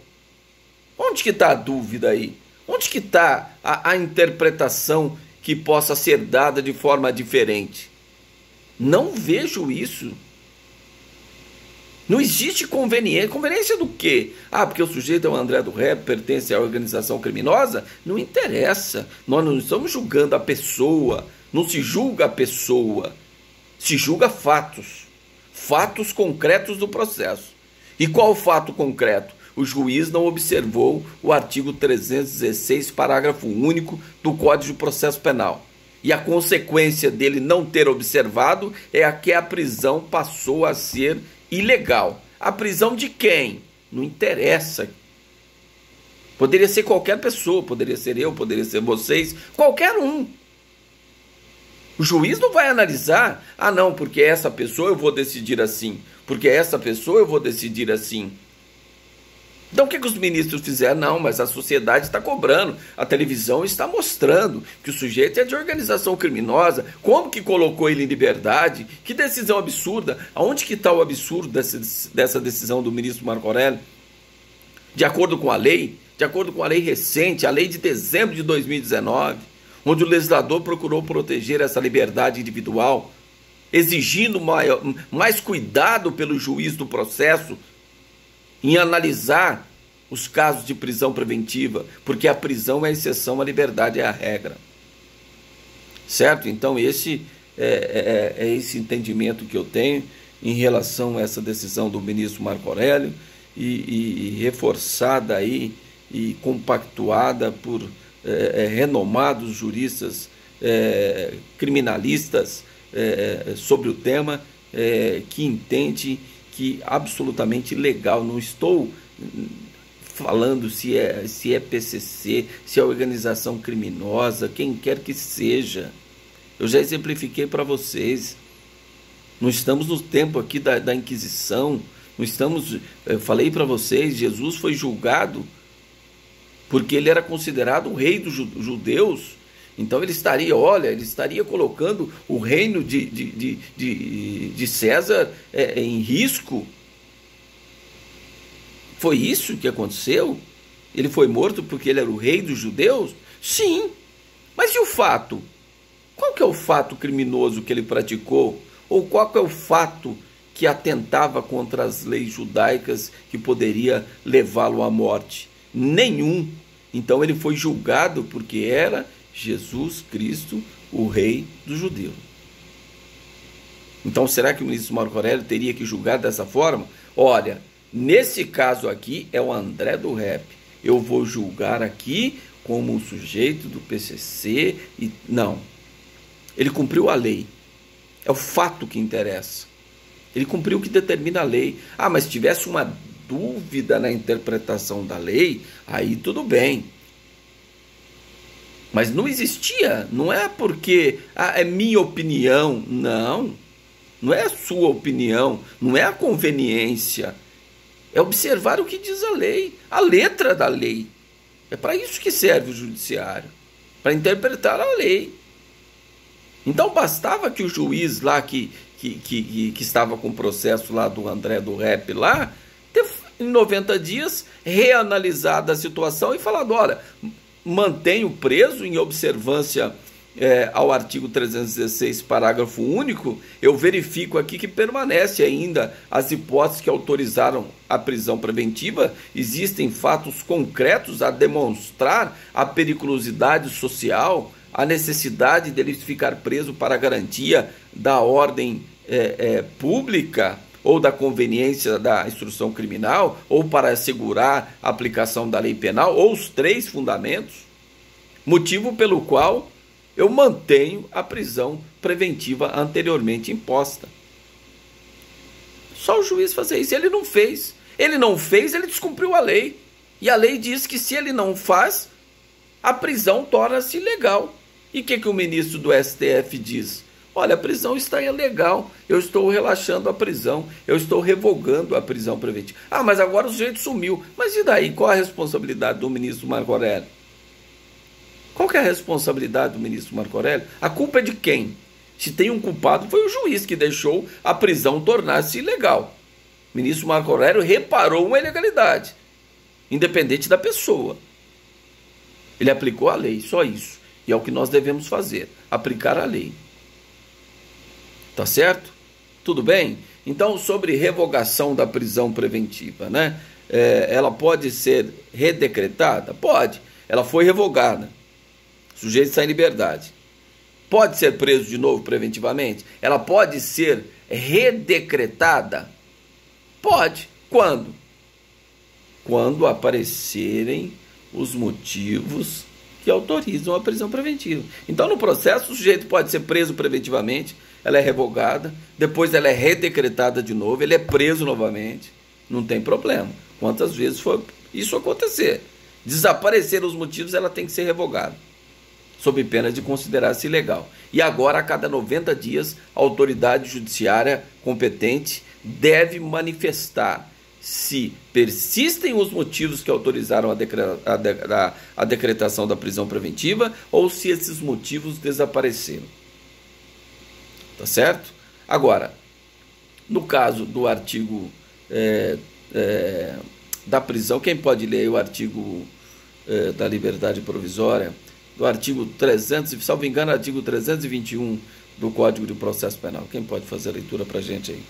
Onde que está a dúvida aí? Onde que está a interpretação que possa ser dada de forma diferente? Não vejo isso. Não existe conveniência. Conveniência do quê? Ah, porque o sujeito é o André do rap, pertence à organização criminosa? Não interessa. Nós não estamos julgando a pessoa. Não se julga a pessoa. Se julga fatos. Fatos concretos do processo. E qual o fato concreto? O juiz não observou o artigo 316, parágrafo único do Código de Processo Penal. E a consequência dele não ter observado é que a prisão passou a ser ilegal. A prisão de quem? Não interessa. Poderia ser qualquer pessoa, poderia ser eu, poderia ser vocês, qualquer um. O juiz não vai analisar, ah não, porque essa pessoa eu vou decidir assim, porque essa pessoa eu vou decidir assim. Então o que os ministros fizeram? Não, mas a sociedade está cobrando, a televisão está mostrando que o sujeito é de organização criminosa, como que colocou ele em liberdade, que decisão absurda, aonde que está o absurdo dessa decisão do ministro Marco Aurélio? De acordo com a lei recente, a lei de dezembro de 2019, onde o legislador procurou proteger essa liberdade individual, exigindo mais cuidado pelo juiz do processo, em analisar os casos de prisão preventiva, porque a prisão é a exceção, a liberdade é a regra. Certo? Então esse é esse entendimento que eu tenho em relação a essa decisão do ministro Marco Aurélio e reforçada aí e compactuada por renomados juristas criminalistas sobre o tema, que entende que absolutamente legal. Não estou falando se é PCC, se é organização criminosa, quem quer que seja. Eu já exemplifiquei para vocês. Não estamos no tempo aqui da Inquisição. Não estamos. Eu falei para vocês, Jesus foi julgado porque ele era considerado o rei dos judeus. Então ele estaria colocando o reino de César em risco. Foi isso que aconteceu? Ele foi morto porque ele era o rei dos judeus? Sim. Mas e o fato? Qual que é o fato criminoso que ele praticou? Ou qual que é o fato que atentava contra as leis judaicas que poderia levá-lo à morte? Nenhum. Então ele foi julgado porque era Jesus Cristo, o rei dos judeus. Então será que o ministro Marco Aurélio teria que julgar dessa forma? Olha, nesse caso aqui é o André do Rap. Eu vou julgar aqui como um sujeito do PCC e não. Ele cumpriu a lei. É o fato que interessa. Ele cumpriu o que determina a lei. Ah, mas se tivesse uma dúvida na interpretação da lei, aí tudo bem. Mas não existia, não é porque é minha opinião, não é a sua opinião, não é a conveniência, é observar o que diz a lei, a letra da lei. É para isso que serve o judiciário, para interpretar a lei. Então bastava que o juiz lá que estava com o processo lá do André do Rap lá, ter em 90 dias reanalisado a situação e falado, olha, mantenho preso em observância ao artigo 316, parágrafo único, eu verifico aqui que permanece ainda as hipóteses que autorizaram a prisão preventiva, existem fatos concretos a demonstrar a periculosidade social, a necessidade dele ficar preso para a garantia da ordem pública, ou da conveniência da instrução criminal, ou para assegurar a aplicação da lei penal, ou os três fundamentos, motivo pelo qual eu mantenho a prisão preventiva anteriormente imposta. Só o juiz fazer isso. Ele não fez. Ele não fez, ele descumpriu a lei. E a lei diz que se ele não faz, a prisão torna-se ilegal. E o que o ministro do STF diz? Olha, a prisão está ilegal, eu estou relaxando a prisão, eu estou revogando a prisão preventiva. Ah, mas agora o sujeito sumiu. Mas e daí? Qual a responsabilidade do ministro Marco Aurélio? Qual que é a responsabilidade do ministro Marco Aurélio? A culpa é de quem? Se tem um culpado, foi o juiz que deixou a prisão tornar-se ilegal. O ministro Marco Aurélio reparou uma ilegalidade, independente da pessoa. Ele aplicou a lei, só isso. E é o que nós devemos fazer, aplicar a lei. Tá certo? Tudo bem? Então, sobre revogação da prisão preventiva, né? Ela pode ser redecretada? Pode. Ela foi revogada. O sujeito está em liberdade. Pode ser preso de novo preventivamente? Ela pode ser redecretada? Pode. Quando? Quando aparecerem os motivos que autorizam a prisão preventiva. Então, no processo, o sujeito pode ser preso preventivamente, ela é revogada, depois ela é redecretada de novo, ele é preso novamente, não tem problema. Quantas vezes foi isso acontecer? Desaparecer os motivos, ela tem que ser revogada, sob pena de considerar-se ilegal. E agora, a cada 90 dias, a autoridade judiciária competente deve manifestar se persistem os motivos que autorizaram a decretação da prisão preventiva ou se esses motivos desapareceram. Tá certo? Agora, no caso do artigo da prisão, quem pode ler aí o artigo da liberdade provisória, do artigo 300, salvo engano, artigo 321 do Código de Processo Penal. Quem pode fazer a leitura para a gente aí?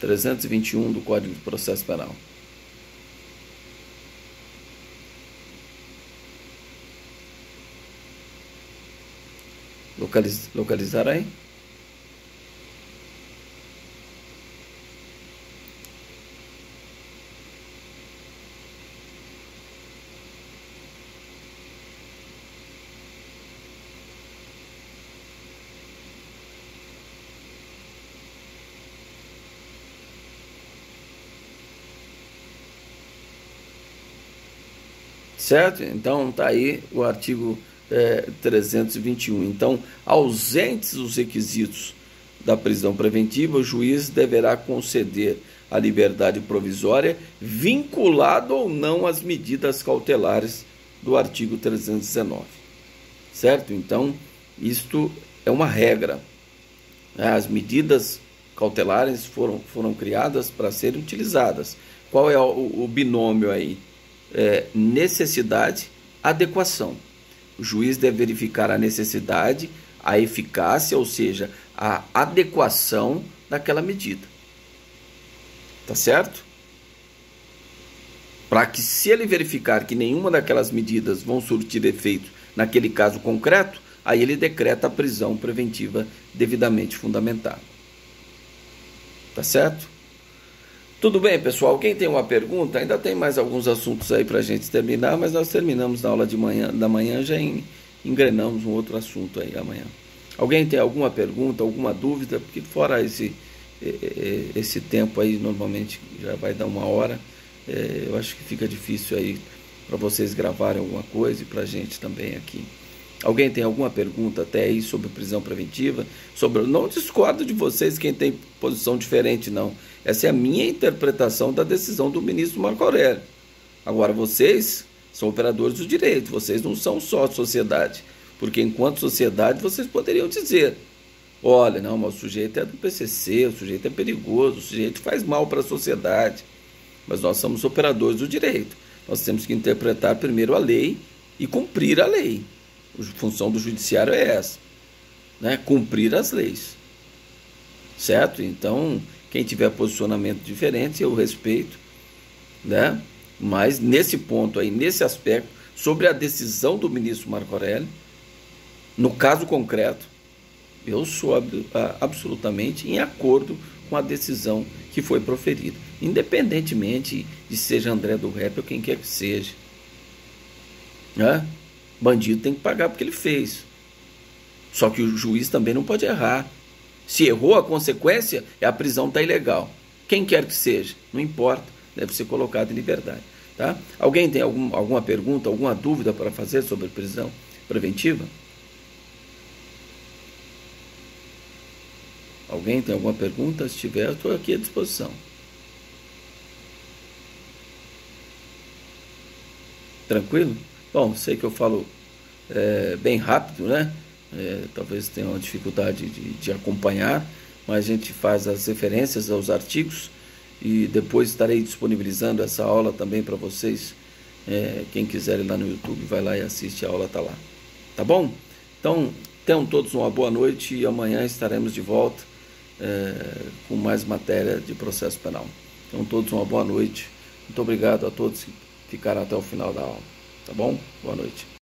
(artigo 321 do Código de Processo Penal). Localizar aí? Certo? Então, está aí o artigo 321. Então, ausentes os requisitos da prisão preventiva, o juiz deverá conceder a liberdade provisória, vinculado ou não às medidas cautelares do artigo 319. Certo? Então, isto é uma regra. As medidas cautelares foram criadas para serem utilizadas. Qual é o binômio aí? Necessidade, adequação. O juiz deve verificar a necessidade, a eficácia, ou seja, a adequação daquela medida. Tá certo? Para que, se ele verificar que nenhuma daquelas medidas vão surtir efeito naquele caso concreto, aí ele decreta a prisão preventiva devidamente fundamentada. Tá certo? Tudo bem, pessoal? Quem tem uma pergunta, ainda tem mais alguns assuntos aí para a gente terminar, mas nós terminamos na aula da manhã, já engrenamos um outro assunto aí amanhã. Alguém tem alguma pergunta, alguma dúvida? Porque fora esse tempo aí, normalmente já vai dar 1 hora, eu acho que fica difícil aí para vocês gravarem alguma coisa e para a gente também aqui. Alguém tem alguma pergunta até aí sobre prisão preventiva? Não discordo de vocês, quem tem posição diferente, não. Essa é a minha interpretação da decisão do ministro Marco Aurélio. Agora, vocês são operadores do direito, vocês não são só sociedade. Porque, enquanto sociedade, vocês poderiam dizer: olha, não, mas o sujeito é do PCC, o sujeito é perigoso, o sujeito faz mal para a sociedade. Mas nós somos operadores do direito. Nós temos que interpretar primeiro a lei e cumprir a lei. A função do judiciário é essa, né? Cumprir as leis, certo? Então, quem tiver posicionamento diferente, eu respeito, né? Mas nesse ponto aí, nesse aspecto, sobre a decisão do ministro Marco Aurélio, no caso concreto, eu sou absolutamente em acordo com a decisão que foi proferida, independentemente de seja André do Rep ou quem quer que seja, né? Bandido tem que pagar porque ele fez. Só que o juiz também não pode errar. Se errou, a consequência é a prisão tá ilegal. Quem quer que seja, não importa, deve ser colocado em liberdade. Tá? Alguém tem alguma pergunta, alguma dúvida para fazer sobre prisão preventiva? Alguém tem alguma pergunta? Se tiver, eu estou aqui à disposição. Tranquilo? Bom, sei que eu falo bem rápido, né? Talvez tenha uma dificuldade de acompanhar, mas a gente faz as referências aos artigos e depois estarei disponibilizando essa aula também para vocês. Quem quiser ir lá no YouTube, vai lá e assiste, a aula está lá. Tá bom? Então, tenham todos uma boa noite e amanhã estaremos de volta com mais matéria de processo penal. Então, todos uma boa noite. Muito obrigado a todos que ficaram até o final da aula. Tá bom? Boa noite.